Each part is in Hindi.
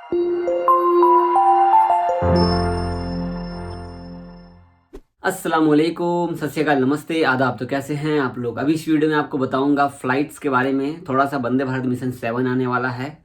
अस्सलामुअलैकुम, सत श्री अकाल, नमस्ते, आदाब। तो कैसे हैं आप लोग। अभी इस वीडियो में आपको बताऊंगा फ़्लाइट्स के बारे में। थोड़ा सा वंदे भारत मिशन 7 आने वाला है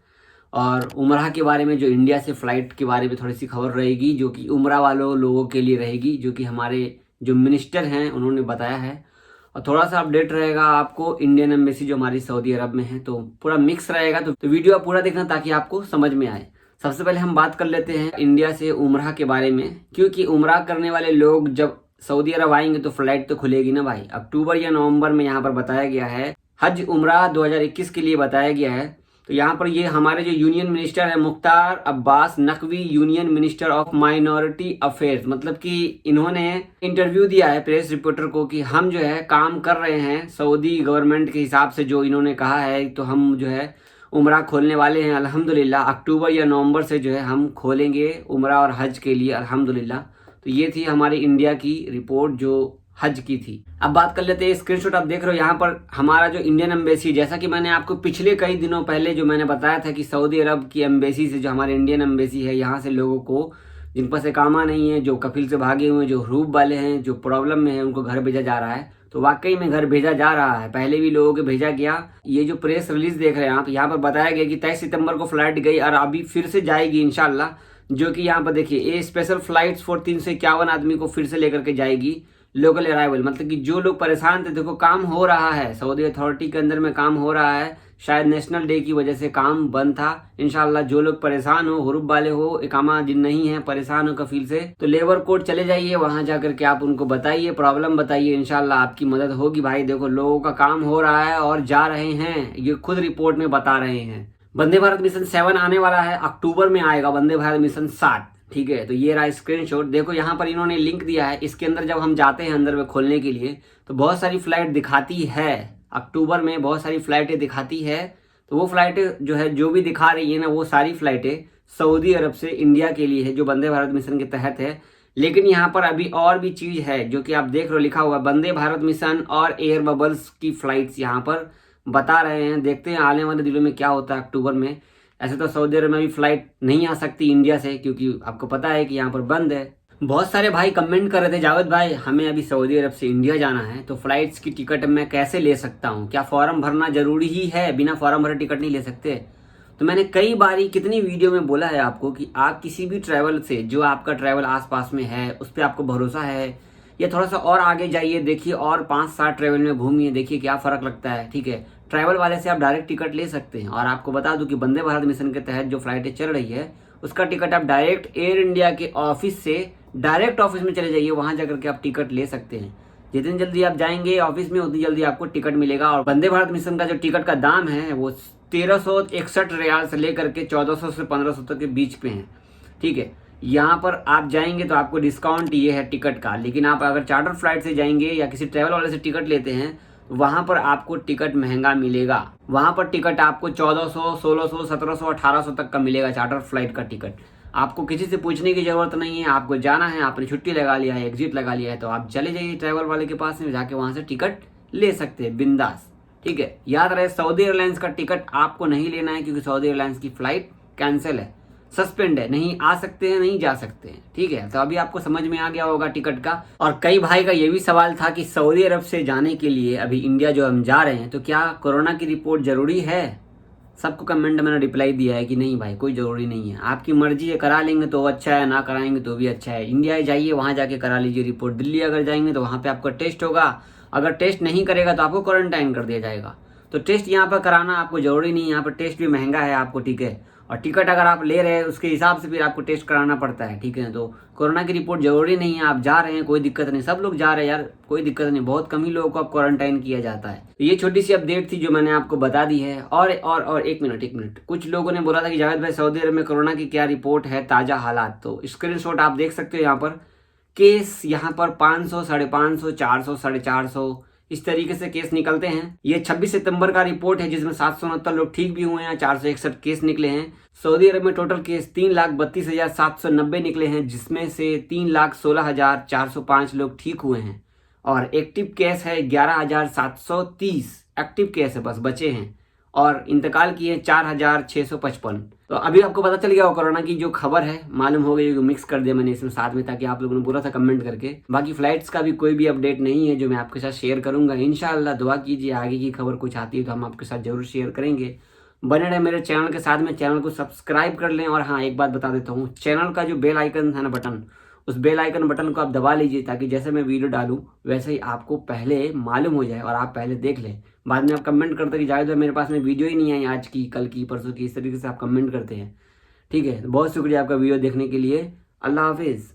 और उम्राह के बारे में, जो इंडिया से फ़्लाइट के बारे में थोड़ी सी खबर रहेगी, जो कि उम्राह वालों लोगों के लिए रहेगी, जो कि हमारे जो मिनिस्टर हैं उन्होंने बताया है। और थोड़ा सा अपडेट रहेगा आपको इंडियन एम्बेसी जो हमारी सऊदी अरब में है। तो पूरा मिक्स रहेगा, तो वीडियो आप पूरा देखना ताकि आपको समझ में आए। सबसे पहले हम बात कर लेते हैं इंडिया से उम्राह के बारे में, क्योंकि उम्राह करने वाले लोग जब सऊदी अरब आएंगे तो फ्लाइट तो खुलेगी ना भाई। अक्टूबर या नवंबर में यहाँ पर बताया गया है, हज उम्राह 2021 के लिए बताया गया है। तो यहाँ पर ये हमारे जो यूनियन मिनिस्टर है Mukhtar Abbas Naqvi, union minister of minority affairs, मतलब कि इन्होंने इंटरव्यू दिया है प्रेस रिपोर्टर को कि हम जो है काम कर रहे हैं सऊदी गवर्नमेंट के हिसाब से, जो इन्होंने कहा है। तो हम जो है उम्रा खोलने वाले हैं अल्हम्दुलिल्लाह। अक्टूबर या नवंबर से जो है हम खोलेंगे उम्रा और हज के लिए अल्हम्दुलिल्लाह। तो ये थी हमारी इंडिया की रिपोर्ट जो हज की थी। अब बात कर लेते हैं स्क्रीनशॉट। आप देख रहे हो यहाँ पर हमारा जो इंडियन एम्बेसी, जैसा कि मैंने आपको पिछले कई दिनों पहले जो मैंने बताया था कि सऊदी अरब की एम्बेसी से, जो हमारे इंडियन एम्बेसी है, यहाँ से लोगों को जिन पर से कामा नहीं है, जो कफिल से भागे हुए हैं, जो हरूब वाले हैं, जो प्रॉब्लम में है, उनको घर भेजा जा रहा है। तो वाकई में घर भेजा जा रहा है, पहले भी लोगों को भेजा गया। ये जो प्रेस रिलीज देख रहे हैं आप, यहाँ पर बताया गया कि 23 सितंबर को फ्लाइट गई और अभी फिर से जाएगी इंशाल्लाह। जो कि यहाँ पर देखिए, ये स्पेशल फ्लाइट्स फॉर 351 आदमी को फिर से लेकर के जाएगी लोकल अराइवल। मतलब कि जो लोग परेशान थे, देखो काम हो रहा है, सऊदी अथॉरिटी के अंदर में काम हो रहा है। शायद नेशनल डे की वजह से काम बंद था। इंशाल्लाह जो लोग परेशान हो, हुरूब वाले हो, इकामा जिन नहीं है, परेशान हो कफील से, तो लेबर कोर्ट चले जाइए, वहां जाकर के आप उनको बताइए, प्रॉब्लम बताइए, इंशाल्लाह आपकी मदद होगी भाई। देखो लोगों का काम हो रहा है और जा रहे हैं, ये खुद रिपोर्ट में बता रहे हैं। वंदे भारत मिशन 7 आने वाला है, अक्टूबर में आएगा वंदे भारत मिशन 7। ठीक है, तो ये रहा स्क्रीनशॉट। देखो यहाँ पर इन्होंने लिंक दिया है, इसके अंदर जब हम जाते हैं अंदर में खोलने के लिए, तो बहुत सारी फ्लाइट दिखाती है। अक्टूबर में बहुत सारी फ्लाइटें दिखाती है। तो वो फ्लाइटें जो है, जो भी दिखा रही है ना, वो सारी फ्लाइटें सऊदी अरब से इंडिया के लिए है, जो वंदे भारत मिशन के तहत है। लेकिन यहाँ पर अभी और भी चीज है, जो कि आप देख रहे हो, लिखा हुआ वंदे भारत मिशन और एयर बबल्स की फ्लाइट्स यहाँ पर बता रहे हैं। देखते हैं आने वाले दिनों में क्या होता है अक्टूबर में। ऐसे तो सऊदी अरब में भी फ्लाइट नहीं आ सकती इंडिया से, क्योंकि आपको पता है कि यहाँ पर बंद है। बहुत सारे भाई कमेंट कर रहे थे, जावेद भाई हमें अभी सऊदी अरब से इंडिया जाना है, तो फ्लाइट्स की टिकट मैं कैसे ले सकता हूँ, क्या फॉर्म भरना जरूरी ही है, बिना फॉर्म भरे टिकट नहीं ले सकते। तो मैंने कई बारी कितनी वीडियो में बोला है आपको कि आप किसी भी ट्रैवल से, जो आपका ट्रैवल आसपास में है, उस पर आपको भरोसा है, या थोड़ा सा और आगे जाइए, देखिए और 5-7 ट्रैवल में घूमिए, देखिए क्या फ़र्क लगता है। ठीक है, ट्रैवल वाले से आप डायरेक्ट टिकट ले सकते हैं। और आपको बता दूं कि वंदे भारत मिशन के तहत जो फ्लाइटें चल रही है, उसका टिकट आप डायरेक्ट एयर इंडिया के ऑफिस से, डायरेक्ट ऑफिस में चले जाइए, वहां जाकर के आप टिकट ले सकते हैं। जितनी जल्दी आप जाएंगे ऑफिस में, उतनी जल्दी आपको टिकट मिलेगा। और वंदे भारत मिशन का जो टिकट का दाम है, वो 1361 रियाल से लेकर के 1400 से 1500 तक के बीच पे है। ठीक है, यहाँ पर आप जाएंगे तो आपको डिस्काउंट ये है टिकट का। लेकिन आप अगर चार्टर फ्लाइट से जाएंगे या किसी ट्रैवल वाले से टिकट लेते हैं, वहां पर आपको टिकट महंगा मिलेगा। वहां पर टिकट आपको 1400, 1600, 1700, 1800 तक का मिलेगा चार्टर फ्लाइट का टिकट। आपको किसी से पूछने की जरूरत नहीं है, आपको जाना है, आपने छुट्टी लगा लिया है, एग्जिट लगा लिया है, तो आप चले जाइए ट्रैवल वाले के पास में, जाके वहां से टिकट ले सकते हैं बिंदास। ठीक है, याद रहे सऊदी एयरलाइंस का टिकट आपको नहीं लेना है, क्योंकि सऊदी एयरलाइंस की फ्लाइट कैंसिल है, सस्पेंड है, नहीं आ सकते हैं, नहीं जा सकते हैं। ठीक है, तो अभी आपको समझ में आ गया होगा टिकट का। और कई भाई का ये भी सवाल था कि सऊदी अरब से जाने के लिए अभी इंडिया जो हम जा रहे हैं, तो क्या कोरोना की रिपोर्ट जरूरी है। सबको कमेंट में मैंने रिप्लाई दिया है कि नहीं भाई, कोई जरूरी नहीं है, आपकी मर्जी है, करा लेंगे तो अच्छा है, ना कराएंगे तो भी अच्छा है। इंडिया जाइए, वहां जाके करा लीजिए रिपोर्ट। दिल्ली अगर जाएंगे तो वहां पे आपका टेस्ट होगा, अगर टेस्ट नहीं करेगा तो आपको क्वारंटाइन कर दिया जाएगा। तो टेस्ट यहाँ पर कराना आपको जरूरी नहीं है, यहाँ पर टेस्ट भी महंगा है आपको। ठीक है, और टिकट अगर आप ले रहे हैं उसके हिसाब से फिर आपको टेस्ट कराना पड़ता है। ठीक है, तो कोरोना की रिपोर्ट जरूरी नहीं है, आप जा रहे हैं कोई दिक्कत नहीं, सब लोग जा रहे हैं यार, कोई दिक्कत नहीं, बहुत कम ही लोगों को अब क्वारंटाइन किया जाता है। तो ये छोटी सी अपडेट थी जो मैंने आपको बता दी है। और एक मिनट, कुछ लोगों ने बोला था कि जावेद भाई सऊदी अरब में कोरोना की क्या रिपोर्ट है, ताजा हालात। तो स्क्रीनशॉट आप देख सकते हो यहाँ पर, केस यहाँ पर 500, 550, 400, 450 इस तरीके से केस निकलते हैं। ये 26 सितंबर का रिपोर्ट है, जिसमें 769 लोग ठीक भी हुए हैं, 461 केस निकले हैं। सऊदी अरब में टोटल केस 3,32,790 निकले हैं, जिसमें से 3,16,405 लोग ठीक हुए हैं। और एक्टिव केस है 11,730 एक्टिव केस है, बस बचे हैं। और इंतकाल किए 4,655। तो अभी आपको पता चल गया हो कोरोना की जो खबर है, मालूम हो गई, मिक्स कर दिया मैंने इसमें साथ में, ताकि आप लोगों ने बोला था कमेंट करके। बाकी फ्लाइट्स का भी कोई भी अपडेट नहीं है जो मैं आपके साथ शेयर करूंगा। इंशाल्लाह दुआ कीजिए, आगे की खबर कुछ आती है तो हम आपके साथ जरूर शेयर करेंगे। बने रहे मेरे चैनल के साथ में, चैनल को सब्सक्राइब कर लें। और हाँ, एक बात बता देता हूँ, चैनल का जो बेल आइकन है ना बटन, उस बेल आइकन बटन को आप दबा लीजिए, ताकि जैसे मैं वीडियो डालूं वैसे ही आपको पहले मालूम हो जाए और आप पहले देख लें। बाद में आप कमेंट करते कि जाहिद भाई मेरे पास में वीडियो ही नहीं आई, आज की, कल की, परसों की, इस तरीके से आप कमेंट करते हैं। ठीक है, बहुत शुक्रिया आपका वीडियो देखने के लिए। अल्लाह हाफिज़।